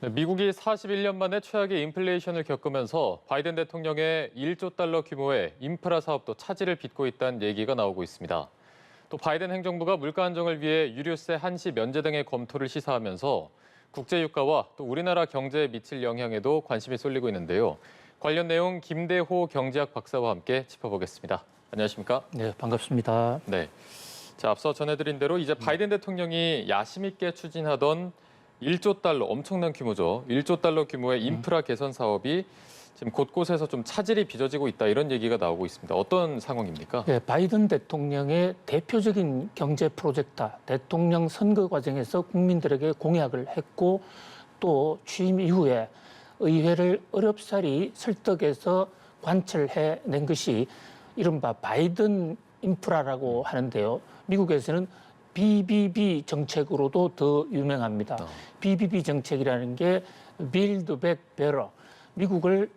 네, 미국이 41년 만에 최악의 인플레이션을 겪으면서 바이든 대통령의 1조 달러 규모의 인프라 사업도 차질을 빚고 있다는 얘기가 나오고 있습니다. 또 바이든 행정부가 물가 안정을 위해 유류세 한시 면제 등의 검토를 시사하면서 국제 유가와 또 우리나라 경제에 미칠 영향에도 관심이 쏠리고 있는데요. 관련 내용 김대호 경제학 박사와 함께 짚어보겠습니다. 안녕하십니까? 네, 반갑습니다. 네. 자, 앞서 전해드린 대로 이제 바이든 대통령이 야심 있게 추진하던 1조 달러, 엄청난 규모죠. 1조 달러 규모의 인프라 개선 사업이 지금 곳곳에서 좀 차질이 빚어지고 있다 이런 얘기가 나오고 있습니다. 어떤 상황입니까? 네, 바이든 대통령의 대표적인 경제 프로젝트다. 대통령 선거 과정에서 국민들에게 공약을 했고 또 취임 이후에 의회를 어렵사리 설득해서 관철해낸 것이 이른바 바이든 인프라라고 하는데요. 미국에서는 BBB 정책으로도 더 유명합니다. BBB 정책이라는 게 Build Back Better, 미국을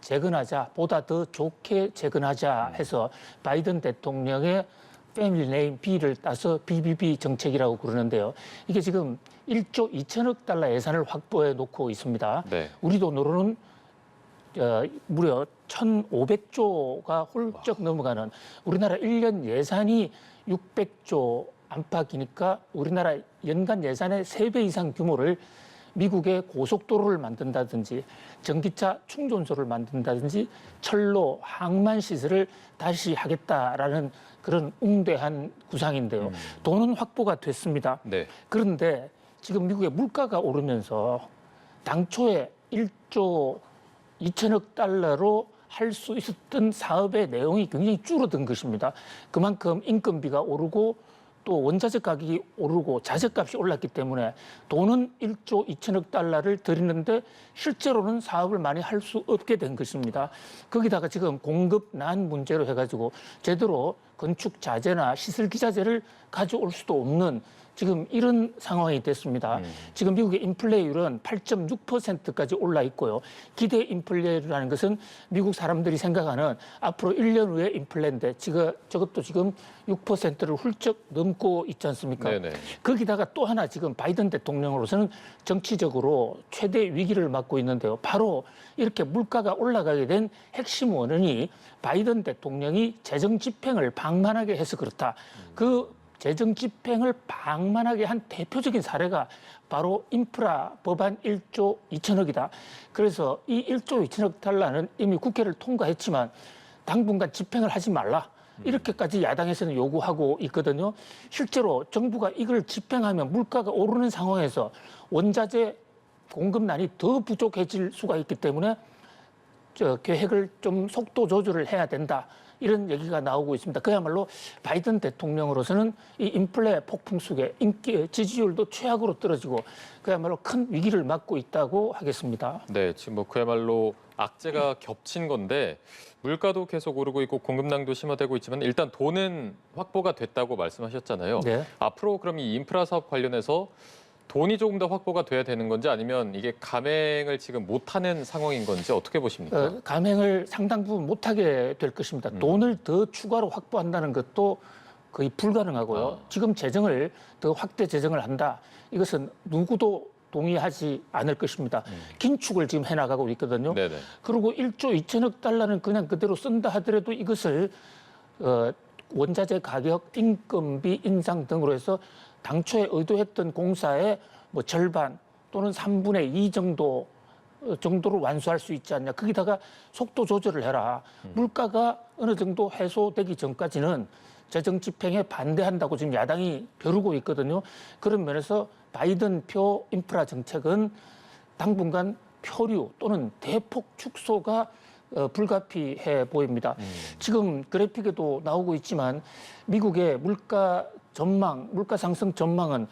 재건하자, 보다 더 좋게 재건하자 해서 바이든 대통령의 패밀리 네임 B를 따서 BBB 정책이라고 그러는데요. 이게 지금 1조 2천억 달러 예산을 확보해 놓고 있습니다. 네. 우리 돈으로는 무려 1,500조가 훌쩍 넘어가는, 우리나라 1년 예산이 600조 안팎이니까 우리나라 연간 예산의 3배 이상 규모를 미국의 고속도로를 만든다든지 전기차 충전소를 만든다든지 철로, 항만 시설을 다시 하겠다라는 그런 웅대한 구상인데요. 돈은 확보가 됐습니다. 네. 그런데 지금 미국의 물가가 오르면서 당초에 1조 2천억 달러로 할 수 있었던 사업의 내용이 굉장히 줄어든 것입니다. 그만큼 인건비가 오르고 또 원자재 가격이 오르고 자재값이 올랐기 때문에 돈은 1조 2천억 달러를 들이는데 실제로는 사업을 많이 할 수 없게 된 것입니다. 거기다가 지금 공급난 문제로 해가지고 제대로 건축 자재나 시설 기자재를 가져올 수도 없는 지금 이런 상황이 됐습니다. 지금 미국의 인플레이율은 8.6%까지 올라 있고요. 기대 인플레이라는 것은 미국 사람들이 생각하는 앞으로 1년 후의 인플레인데 저것도 지금 6%를 훌쩍 넘고 있지 않습니까? 네네. 거기다가 또 하나 지금 바이든 대통령으로서는 정치적으로 최대 위기를 맞고 있는데요. 바로 이렇게 물가가 올라가게 된 핵심 원인이 바이든 대통령이 재정 집행을 방만하게 해서 그렇다. 그 재정 집행을 방만하게 한 대표적인 사례가 바로 인프라 법안 1조 2천억이다. 그래서 이 1조 2천억 달러는 이미 국회를 통과했지만 당분간 집행을 하지 말라. 이렇게까지 야당에서는 요구하고 있거든요. 실제로 정부가 이걸 집행하면 물가가 오르는 상황에서 원자재 공급난이 더 부족해질 수가 있기 때문에 계획을 좀 속도 조절을 해야 된다. 이런 얘기가 나오고 있습니다. 그야말로 바이든 대통령으로서는 이 인플레 폭풍 속에 지지율도 최악으로 떨어지고 그야말로 큰 위기를 맞고 있다고 하겠습니다. 네, 지금 뭐 그야말로 악재가 겹친 건데 물가도 계속 오르고 있고 공급난도 심화되고 있지만 일단 돈은 확보가 됐다고 말씀하셨잖아요. 네. 앞으로 그럼 이 인프라 사업 관련해서 돈이 조금 더 확보가 돼야 되는 건지 아니면 이게 감행을 지금 못하는 상황인 건지 어떻게 보십니까? 감행을 상당 부분 못하게 될 것입니다. 돈을 더 추가로 확보한다는 것도 거의 불가능하고요. 지금 재정을 더 확대 재정을 한다. 이것은 누구도 동의하지 않을 것입니다. 긴축을 지금 해나가고 있거든요. 네네. 그리고 1조 2천억 달러는 그냥 그대로 쓴다 하더라도 이것을 원자재 가격, 인건비 인상 등으로 해서 당초에 의도했던 공사의 뭐 절반 또는 3분의 2 정도로 완수할 수 있지 않냐. 거기다가 속도 조절을 해라. 물가가 어느 정도 해소되기 전까지는 재정 집행에 반대한다고 지금 야당이 벼르고 있거든요. 그런 면에서 바이든 표 인프라 정책은 당분간 표류 또는 대폭 축소가 불가피해 보입니다. 지금 그래픽에도 나오고 있지만 미국의 물가 전망, 물가 상승 전망은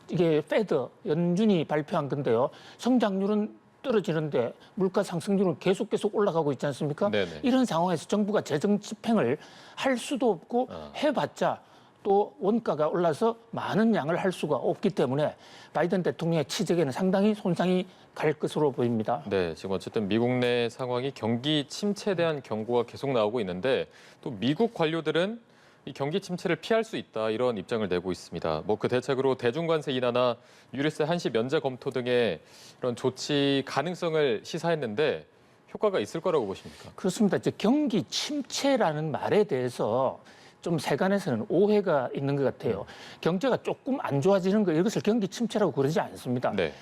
이게 페드 연준이 발표한 건데요. 성장률은 떨어지는데 물가 상승률은 계속 올라가고 있지 않습니까? 네네. 이런 상황에서 정부가 재정 집행을 할 수도 없고 해봤자 또 원가가 올라서 많은 양을 할 수가 없기 때문에 바이든 대통령의 치적에는 상당히 손상이 갈 것으로 보입니다. 네, 지금 어쨌든 미국 내 상황이 경기 침체에 대한 경고가 계속 나오고 있는데 또 미국 관료들은 이 경기 침체를 피할 수 있다 이런 입장을 내고 있습니다. 뭐 그 대책으로 대중관세 인하나 유류세 한시 면제 검토 등의 이런 조치 가능성을 시사했는데 효과가 있을 거라고 보십니까? 그렇습니다. 이제 경기 침체라는 말에 대해서 좀 세간에서는 오해가 있는 것 같아요. 경제가 조금 안 좋아지는 거 이것을 경기 침체라고 그러지 않습니다. 네.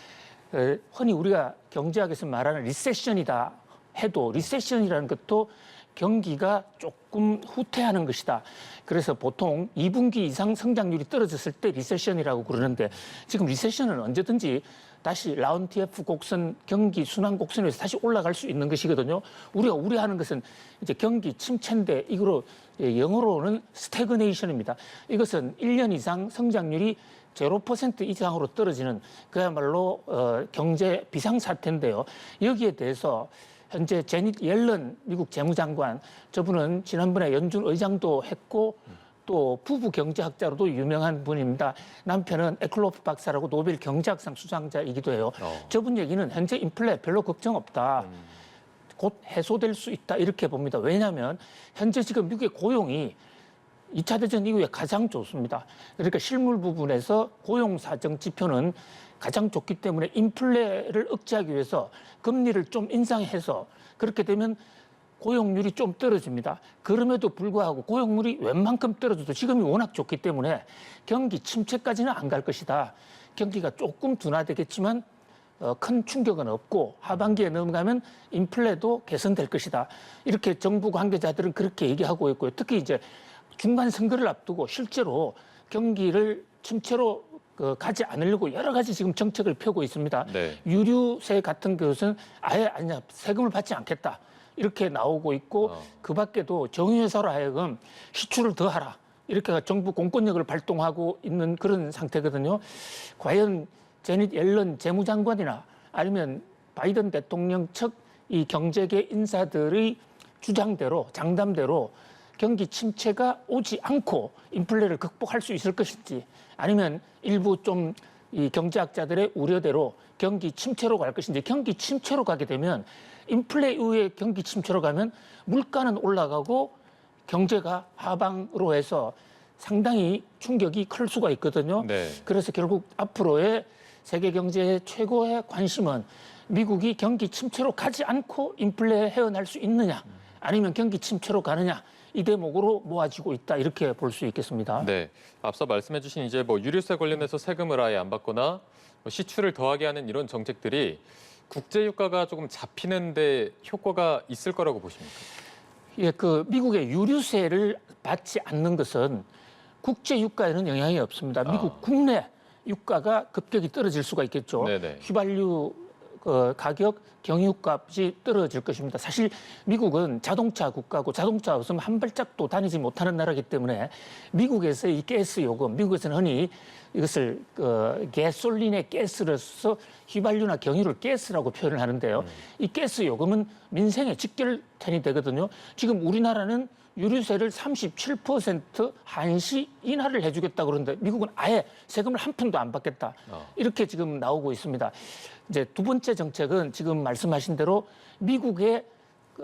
흔히 우리가 경제학에서 말하는 리세션이다 해도 리세션이라는 것도 경기가 조금 후퇴하는 것이다. 그래서 보통 2분기 이상 성장률이 떨어졌을 때 리세션이라고 그러는데 지금 리세션은 언제든지 다시 라운티에프 곡선, 경기 순환 곡선에서 다시 올라갈 수 있는 것이거든요. 우리가 우려하는 것은 이제 경기 침체인데 이거로 영어로는 스태그네이션입니다. 이것은 1년 이상 성장률이 0% 이상으로 떨어지는 그야말로 경제 비상사태인데요. 여기에 대해서 현재 제닛 옐런 미국 재무장관 저분은 지난번에 연준 의장도 했고 또 부부 경제학자로도 유명한 분입니다. 남편은 에클로프 박사라고 노벨 경제학상 수상자이기도 해요. 저분 얘기는 현재 인플레 별로 걱정 없다. 곧 해소될 수 있다 이렇게 봅니다. 왜냐하면 현재 지금 미국의 고용이 2차 대전 이후에 가장 좋습니다. 그러니까 실물 부분에서 고용 사정 지표는 가장 좋기 때문에 인플레를 억제하기 위해서 금리를 좀 인상해서 그렇게 되면 고용률이 좀 떨어집니다. 그럼에도 불구하고 고용률이 웬만큼 떨어져도 지금이 워낙 좋기 때문에 경기 침체까지는 안 갈 것이다. 경기가 조금 둔화되겠지만 큰 충격은 없고 하반기에 넘어가면 인플레도 개선될 것이다. 이렇게 정부 관계자들은 그렇게 얘기하고 있고요. 특히 이제 중간 선거를 앞두고 실제로 경기를 침체로 가지 않으려고 여러 가지 지금 정책을 펴고 있습니다. 네. 유류세 같은 것은 아예 아니야 세금을 받지 않겠다 이렇게 나오고 있고 그 밖에도 정유회사로 하여금 시출을 더 하라 이렇게 정부 공권력을 발동하고 있는 그런 상태거든요. 과연 제닛 옐런 재무장관이나 아니면 바이든 대통령 측 이 경제계 인사들의 주장대로 장담대로 경기 침체가 오지 않고 인플레를 극복할 수 있을 것인지 아니면 일부 좀 이 경제학자들의 우려대로 경기 침체로 갈 것인지 경기 침체로 가게 되면 인플레 이후에 경기 침체로 가면 물가는 올라가고 경제가 하방으로 해서 상당히 충격이 클 수가 있거든요. 네. 그래서 결국 앞으로의 세계 경제의 최고의 관심은 미국이 경기 침체로 가지 않고 인플레에 헤어날 수 있느냐 아니면 경기 침체로 가느냐 이 대목으로 모아지고 있다 이렇게 볼 수 있겠습니다. 네. 앞서 말씀해주신 이제 뭐 유류세 관련해서 세금을 아예 안 받거나 뭐 시출을 더하게 하는 이런 정책들이 국제 유가가 조금 잡히는데 효과가 있을 거라고 보십니까? 예, 그 미국의 유류세를 받지 않는 것은 국제 유가에는 영향이 없습니다. 미국 국내 유가가 급격히 떨어질 수가 있겠죠. 네네. 휘발유 가격, 경유값이 떨어질 것입니다. 사실 미국은 자동차 국가고 자동차 없으면 한 발짝도 다니지 못하는 나라이기 때문에 미국에서의 이 가스 요금, 미국에서는 흔히 이것을 가솔린의 가스로서 휘발유나 경유를 가스라고 표현을 하는데요. 이 가스 요금은 민생에 직결탄이 되거든요. 지금 우리나라는 유류세를 37% 한시 인하를 해주겠다 그러는데 미국은 아예 세금을 한 푼도 안 받겠다. 이렇게 지금 나오고 있습니다. 이제 두 번째 정책은 지금 말씀하신 대로 미국의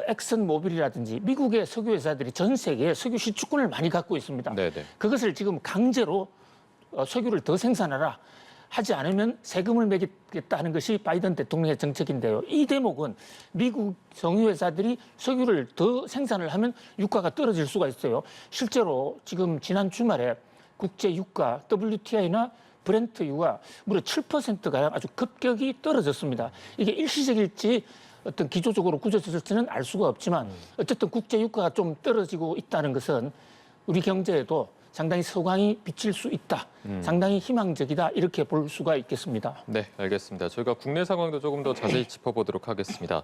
엑슨 모빌이라든지 미국의 석유 회사들이 전 세계에 석유 시추권을 많이 갖고 있습니다. 네네. 그것을 지금 강제로 석유를 더 생산하라. 하지 않으면 세금을 매기겠다 하는 것이 바이든 대통령의 정책인데요. 이 대목은 미국 정유회사들이 석유를 더 생산을 하면 유가가 떨어질 수가 있어요. 실제로 지금 지난 주말에 국제 유가 WTI나 브렌트유가 무려 7%가량 아주 급격히 떨어졌습니다. 이게 일시적일지 어떤 기조적으로 굳어졌을지는 알 수가 없지만 어쨌든 국제 유가가 좀 떨어지고 있다는 것은 우리 경제에도 상당히 서광이 비칠 수 있다. 상당히 희망적이다. 이렇게 볼 수가 있겠습니다. 네, 알겠습니다. 저희가 국내 상황도 조금 더 자세히 짚어보도록 하겠습니다.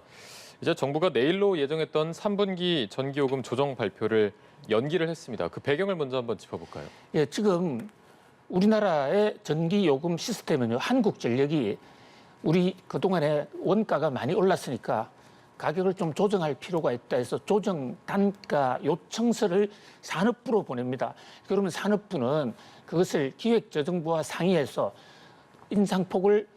이제 정부가 내일로 예정했던 3분기 전기요금 조정 발표를 연기를 했습니다. 그 배경을 먼저 한번 짚어볼까요? 예, 지금 우리나라의 전기요금 시스템은요, 한국전력이 우리 그동안에 원가가 많이 올랐으니까 가격을 좀 조정할 필요가 있다 해서 조정 단가 요청서를 산업부로 보냅니다. 그러면 산업부는 그것을 기획재정부와 상의해서 인상폭을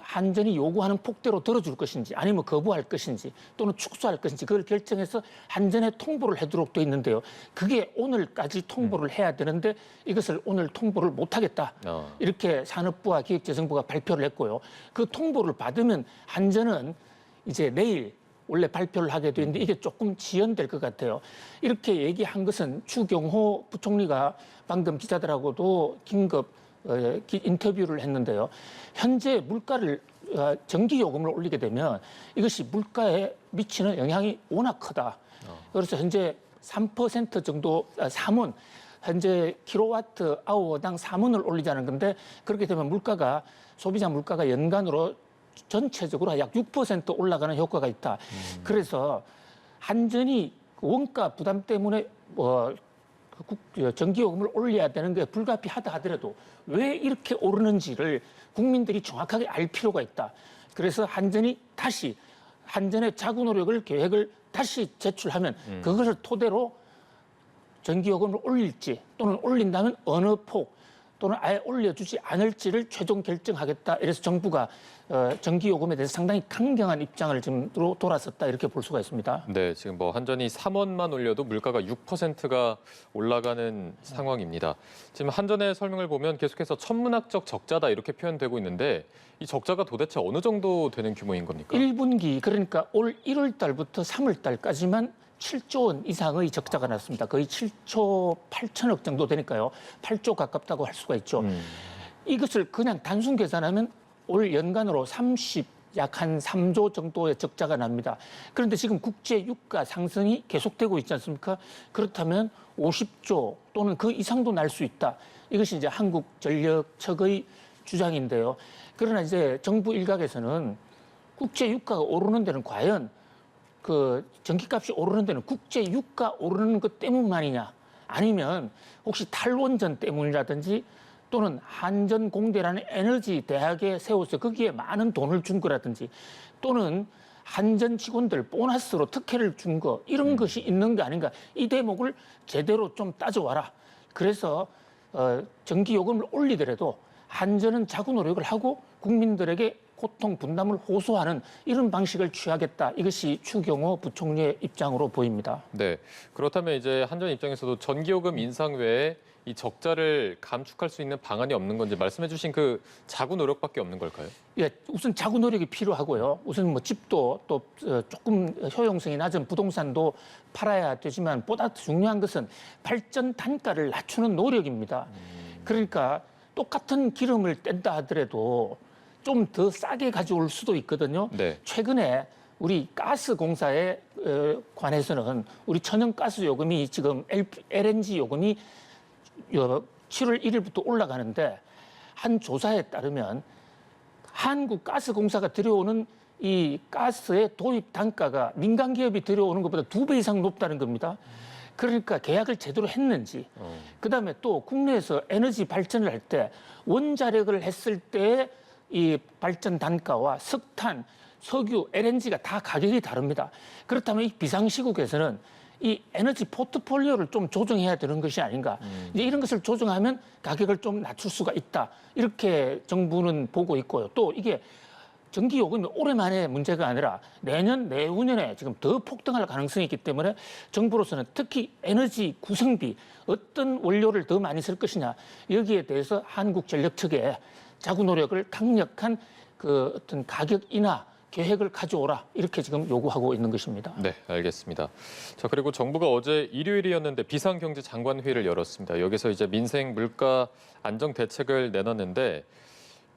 한전이 요구하는 폭대로 들어줄 것인지 아니면 거부할 것인지 또는 축소할 것인지 그걸 결정해서 한전에 통보를 하도록 돼 있는데요. 그게 오늘까지 통보를 해야 되는데 이것을 오늘 통보를 못하겠다. 이렇게 산업부와 기획재정부가 발표를 했고요. 그 통보를 받으면 한전은 이제 내일 원래 발표를 하게 되는데 이게 조금 지연될 것 같아요. 이렇게 얘기한 것은 추경호 부총리가 방금 기자들하고도 긴급 인터뷰를 했는데요. 현재 물가를 전기요금을 올리게 되면 이것이 물가에 미치는 영향이 워낙 크다. 그래서 현재 3% 정도 3원 현재 킬로와트 아워당 3원을 올리자는 건데 그렇게 되면 물가가 소비자 물가가 연간으로 전체적으로 약 6% 올라가는 효과가 있다. 그래서 한전이 원가 부담 때문에 전기요금을 올려야 되는 게 불가피하다 하더라도 왜 이렇게 오르는지를 국민들이 정확하게 알 필요가 있다. 그래서 한전이 다시 한전의 자구 노력을 계획을 다시 제출하면 그것을 토대로 전기요금을 올릴지 또는 올린다면 어느 폭 또는 아예 올려주지 않을지를 최종 결정하겠다. 이래서 정부가 전기요금에 대해서 상당히 강경한 입장을 지금 돌았었다. 이렇게 볼 수가 있습니다. 네, 지금 뭐 한전이 3원만 올려도 물가가 6%가 올라가는 상황입니다. 지금 한전의 설명을 보면 계속해서 천문학적 적자다 이렇게 표현되고 있는데 이 적자가 도대체 어느 정도 되는 규모인 겁니까? 1분기 그러니까 올 1월 달부터 3월 달까지만 7조 원 이상의 적자가 났습니다. 거의 7조 8천억 정도 되니까요. 8조 가깝다고 할 수가 있죠. 이것을 그냥 단순 계산하면 올 연간으로 약 한 3조 정도의 적자가 납니다. 그런데 지금 국제 유가 상승이 계속되고 있지 않습니까? 그렇다면 50조 또는 그 이상도 날 수 있다. 이것이 이제 한국전력측의 주장인데요. 그러나 이제 정부 일각에서는 국제 유가가 오르는 데는 과연 그 전기값이 오르는 데는 국제 유가 오르는 것 때문만이냐 아니면 혹시 탈원전 때문이라든지 또는 한전공대라는 에너지 대학에 세워서 거기에 많은 돈을 준 거라든지 또는 한전 직원들 보너스로 특혜를 준 거 이런 것이 있는 게 아닌가 이 대목을 제대로 좀 따져와라. 그래서 전기요금을 올리더라도 한전은 자구 노력을 하고 국민들에게 고통 분담을 호소하는 이런 방식을 취하겠다. 이것이 추경호 부총리의 입장으로 보입니다. 네, 그렇다면 이제 한전 입장에서도 전기요금 인상 외에 이 적자를 감축할 수 있는 방안이 없는 건지 말씀해주신 그 자구 노력밖에 없는 걸까요? 예, 우선 자구 노력이 필요하고요. 우선 뭐 집도 또 조금 효용성이 낮은 부동산도 팔아야 되지만 보다 중요한 것은 발전 단가를 낮추는 노력입니다. 그러니까 똑같은 기름을 뗀다 하더라도 좀 더 싸게 가져올 수도 있거든요. 네. 최근에 우리 가스공사에 관해서는 우리 천연가스 요금이 지금 LNG 요금이 7월 1일부터 올라가는데 한 조사에 따르면 한국가스공사가 들여오는 이 가스의 도입 단가가 민간 기업이 들여오는 것보다 2배 이상 높다는 겁니다. 그러니까 계약을 제대로 했는지 그다음에 또 국내에서 에너지 발전을 할 때 원자력을 했을 때 이 발전 단가와 석탄, 석유, LNG가 다 가격이 다릅니다. 그렇다면 이 비상시국에서는 이 에너지 포트폴리오를 좀 조정해야 되는 것이 아닌가. 이제 이런 것을 조정하면 가격을 좀 낮출 수가 있다. 이렇게 정부는 보고 있고요. 또 이게 전기요금이 올해만의 문제가 아니라 내년, 내후년에 지금 더 폭등할 가능성이 있기 때문에 정부로서는 특히 에너지 구성비, 어떤 원료를 더 많이 쓸 것이냐 여기에 대해서 한국전력 측에 자구 노력을 강력한 그 어떤 가격 인하 계획을 가져오라 이렇게 지금 요구하고 있는 것입니다. 네, 알겠습니다. 자, 그리고 정부가 어제 일요일이었는데 비상경제장관회의를 열었습니다. 여기서 이제 민생 물가 안정 대책을 내놨는데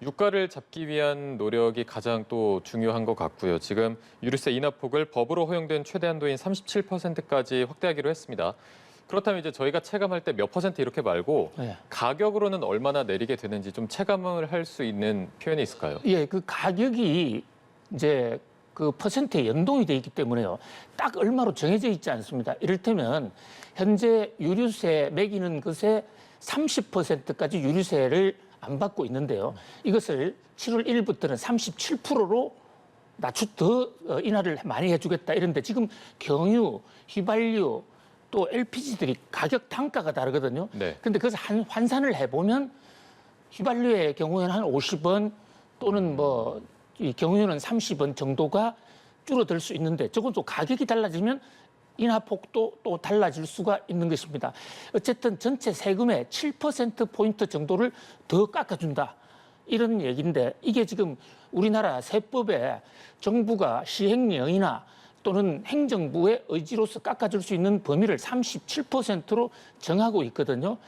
유가를 잡기 위한 노력이 가장 또 중요한 것 같고요. 지금 유류세 인하폭을 법으로 허용된 최대 한도인 37%까지 확대하기로 했습니다. 그렇다면 이제 저희가 체감할 때 몇 퍼센트 이렇게 말고 가격으로는 얼마나 내리게 되는지 좀 체감을 할 수 있는 표현이 있을까요? 예, 그 가격이 이제 그 퍼센트에 연동이 돼 있기 때문에요. 딱 얼마로 정해져 있지 않습니다. 이를테면 현재 유류세 매기는 것에 30%까지 유류세를 안 받고 있는데요. 이것을 7월 1일부터는 37%로 더 인하를 많이 해주겠다 이런데 지금 경유, 휘발유 또 LPG들이 가격 단가가 다르거든요. 네. 근데 그래서 환산을 해보면 휘발유의 경우에는 한 50원 또는 뭐 이 경유는 30원 정도가 줄어들 수 있는데 적어도 가격이 달라지면 인하폭도 또 달라질 수가 있는 것입니다. 어쨌든 전체 세금의 7%포인트 정도를 더 깎아준다. 이런 얘기인데 이게 지금 우리나라 세법에 정부가 시행령이나 또는 행정부의 의지로서 깎아줄 수 있는 범위를 37%로 정하고 있거든요.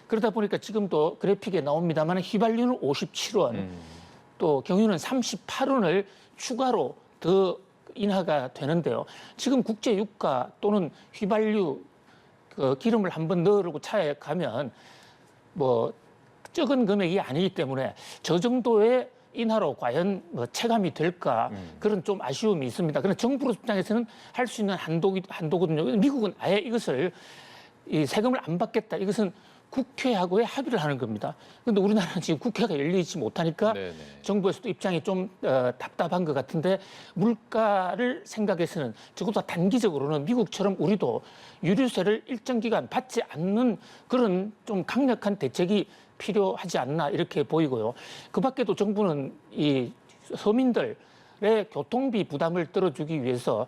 그러다 보니까 지금도 그래픽에 나옵니다만 휘발유는 57원, 또 경유는 38원을 추가로 더 인하가 되는데요. 지금 국제 유가 또는 휘발유 기름을 한번 넣으려고 차에 가면 뭐 적은 금액이 아니기 때문에 저 정도의 인하로 과연 뭐 체감이 될까 그런 좀 아쉬움이 있습니다. 그러나 정부 입장에서는 할 수 있는 한도거든요. 미국은 아예 이것을 이 세금을 안 받겠다. 이것은 국회하고의 합의를 하는 겁니다. 그런데 우리나라는 지금 국회가 열리지 못하니까 네네. 정부에서도 입장이 좀 답답한 것 같은데 물가를 생각해서는 적어도 단기적으로는 미국처럼 우리도 유류세를 일정 기간 받지 않는 그런 좀 강력한 대책이 필요하지 않나 이렇게 보이고요. 그 밖에도 정부는 이 서민들의 교통비 부담을 떨어주기 위해서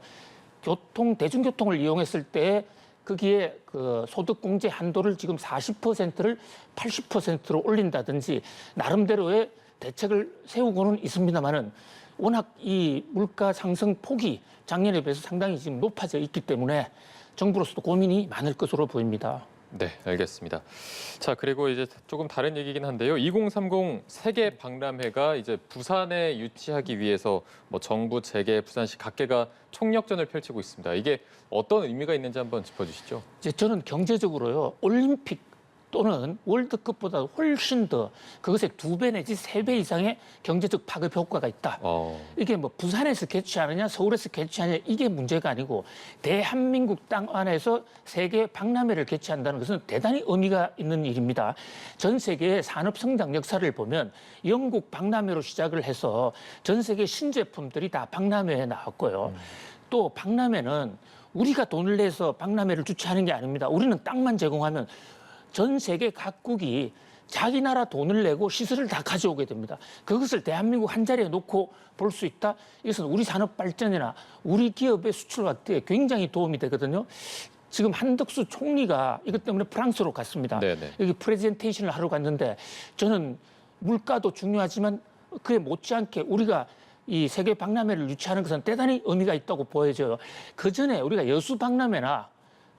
대중교통을 이용했을 때 거기에 그 소득공제 한도를 지금 40%를 80%로 올린다든지 나름대로의 대책을 세우고는 있습니다만은 워낙 이 물가 상승 폭이 작년에 비해서 상당히 지금 높아져 있기 때문에 정부로서도 고민이 많을 것으로 보입니다. 네, 알겠습니다. 자, 그리고 이제 조금 다른 얘기긴 한데요. 2030 세계 박람회가 이제 부산에 유치하기 위해서 뭐 정부, 재계, 부산시 각계가 총력전을 펼치고 있습니다. 이게 어떤 의미가 있는지 한번 짚어주시죠. 이제 저는 경제적으로요, 올림픽 또는 월드컵보다 훨씬 더 그것의 2배 내지 3배 이상의 경제적 파급 효과가 있다. 이게 뭐 부산에서 개최하느냐 서울에서 개최하느냐 이게 문제가 아니고 대한민국 땅 안에서 세계 박람회를 개최한다는 것은 대단히 의미가 있는 일입니다. 전 세계의 산업 성장 역사를 보면 영국 박람회로 시작을 해서 전 세계 신제품들이 다 박람회에 나왔고요. 또 박람회는 우리가 돈을 내서 박람회를 주최하는 게 아닙니다. 우리는 땅만 제공하면 전 세계 각국이 자기 나라 돈을 내고 시설을 다 가져오게 됩니다. 그것을 대한민국 한 자리에 놓고 볼 수 있다? 이것은 우리 산업 발전이나 우리 기업의 수출 확대에 굉장히 도움이 되거든요. 지금 한덕수 총리가 이것 때문에 프랑스로 갔습니다. 네네. 여기 프레젠테이션을 하러 갔는데 저는 물가도 중요하지만 그에 못지않게 우리가 이 세계 박람회를 유치하는 것은 대단히 의미가 있다고 보여져요. 그 전에 우리가 여수 박람회나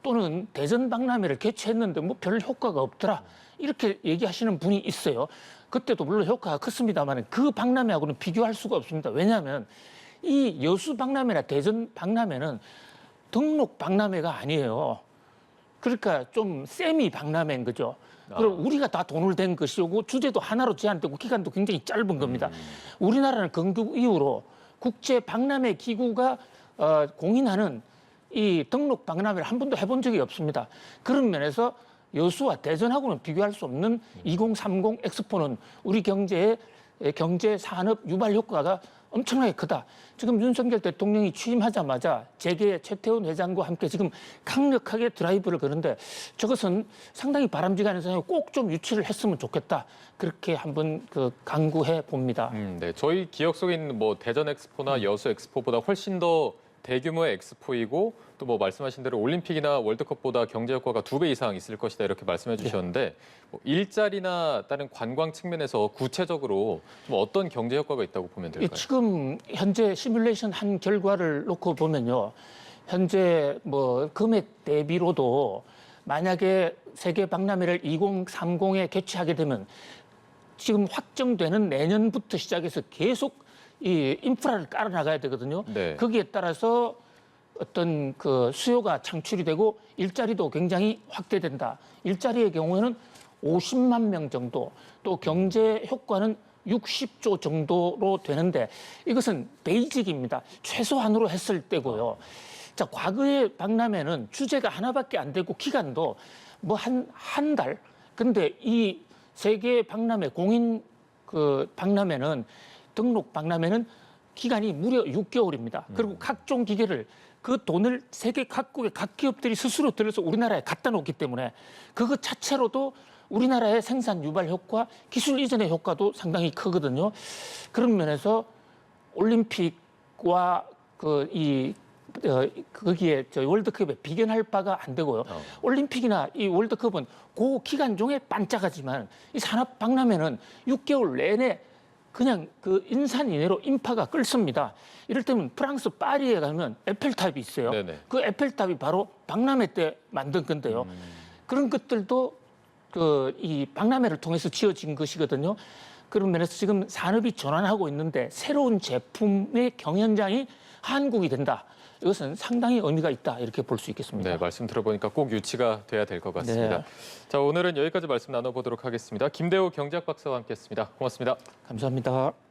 또는 대전 박람회를 개최했는데 뭐 별 효과가 없더라. 이렇게 얘기하시는 분이 있어요. 그때도 물론 효과가 컸습니다만 그 박람회하고는 비교할 수가 없습니다. 왜냐하면 이 여수 박람회나 대전 박람회는 등록 박람회가 아니에요. 그러니까 좀 세미 박람회인 거죠. 그럼 우리가 다 돈을 댄 것이고 주제도 하나로 제한되고 기간도 굉장히 짧은 겁니다. 우리나라는 건국 이후로 국제 박람회 기구가 공인하는 이 등록 박람회를 한 번도 해본 적이 없습니다. 그런 면에서 여수와 대전하고는 비교할 수 없는 2030 엑스포는 우리 경제의 경제 산업 유발 효과가 엄청나게 크다. 지금 윤석열 대통령이 취임하자마자 재계 최태원 회장과 함께 지금 강력하게 드라이브를 거는데 저것은 상당히 바람직한 생각이 꼭 좀 유치를 했으면 좋겠다. 그렇게 한번 강구해 봅니다. 네, 저희 기억 속에 있는 뭐 대전 엑스포나 여수 엑스포보다 훨씬 더 대규모의 엑스포이고 또 뭐 말씀하신 대로 올림픽이나 월드컵보다 경제 효과가 2배 이상 있을 것이다 이렇게 말씀해 주셨는데 뭐 일자리나 다른 관광 측면에서 구체적으로 좀 어떤 경제 효과가 있다고 보면 될까요? 지금 현재 시뮬레이션 한 결과를 놓고 보면요. 현재 뭐 금액 대비로도 만약에 세계 박람회를 2030에 개최하게 되면 지금 확정되는 내년부터 시작해서 계속 이 인프라를 깔아 나가야 되거든요. 네. 거기에 따라서 어떤 그 수요가 창출이 되고 일자리도 굉장히 확대된다. 일자리의 경우에는 50만 명 정도, 또 경제 효과는 60조 정도로 되는데 이것은 베이직입니다. 최소한으로 했을 때고요. 자, 과거의 박람회는 주제가 하나밖에 안 되고 기간도 뭐 한 달. 근데 이 세계 박람회 공인 박람회는 등록 박람회는 기간이 무려 6개월입니다. 그리고 각종 기계를 그 돈을 세계 각국의 각 기업들이 스스로 들여서 우리나라에 갖다 놓기 때문에 그것 자체로도 우리나라의 생산 유발 효과, 기술 이전의 효과도 상당히 크거든요. 그런 면에서 올림픽과 거기에 월드컵에 비견할 바가 안 되고요. 올림픽이나 이 월드컵은 그 기간 중에 반짝하지만 이 산업 박람회는 6개월 내내 그냥 그 인산 이내로 인파가 끓습니다. 이럴 때면 프랑스 파리에 가면 에펠탑이 있어요. 네네. 그 에펠탑이 바로 박람회 때 만든 건데요. 그런 것들도 이 박람회를 통해서 지어진 것이거든요. 그런 면에서 지금 산업이 전환하고 있는데 새로운 제품의 경연장이 한국이 된다. 이것은 상당히 의미가 있다 이렇게 볼 수 있겠습니다. 네, 말씀 들어보니까 꼭 유치가 돼야 될 것 같습니다. 네. 자, 오늘은 여기까지 말씀 나눠보도록 하겠습니다. 김대우 경제학 박사와 함께했습니다. 고맙습니다. 감사합니다.